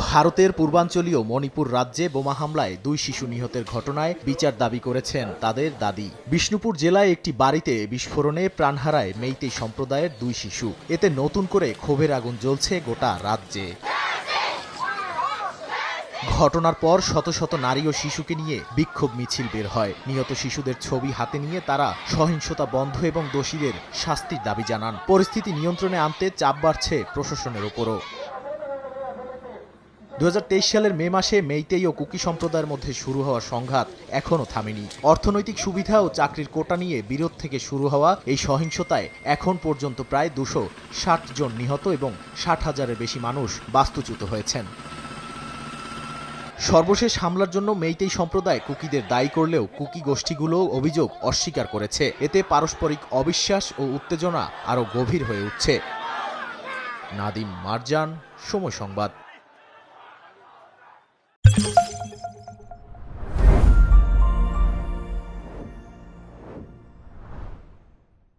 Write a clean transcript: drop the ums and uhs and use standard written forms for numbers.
ভারতের পূর্বাঞ্চলীয় মণিপুর রাজ্যে বোমা হামলায় 2 শিশু নিহতের ঘটনায় বিচার দাবি করেছেন তাদের দাদি। বিষ্ণুপুর জেলায় একটি বাড়িতে বিস্ফোরণে প্রাণ হারায় মেইতেই সম্প্রদায়ের 2 শিশু। এতে নতুন করে ক্ষোভের আগুন জ্বলছে গোটা রাজ্যে। ঘটনার পর শত শত নারী ও শিশুকে নিয়ে বিক্ষোভ মিছিল বের হয়। নিহত শিশুদের ছবি হাতে নিয়ে তারা সহিংসতা বন্ধ এবং দোষীদের শাস্তির দাবি জানান। পরিস্থিতি নিয়ন্ত্রণে আনতে চাপ বাড়ছে প্রশাসনের উপরও। 2023 সালের মে মাসে মেইতেই ও কুকি সম্প্রদায়ের মধ্যে শুরু হওয়া সংঘাত এখনও থামেনি। অর্থনৈতিক সুবিধা ও চাকরির কোটা নিয়ে বিরোধ থেকে শুরু হওয়া এই সহিংসতায় এখন পর্যন্ত প্রায় 260 জন নিহত এবং 60,000-এর বেশি মানুষ বাস্তুচ্যুত হয়েছেন। সর্বশেষ হামলার জন্য মেইতেই সম্প্রদায় কুকিদের দায়ী করলেও কুকি গোষ্ঠীগুলো অভিযোগ অস্বীকার করেছে। এতে পারস্পরিক অবিশ্বাস ও উত্তেজনা আরও গভীর হয়ে উঠছে। নাদিম মারজান, সময় সংবাদ।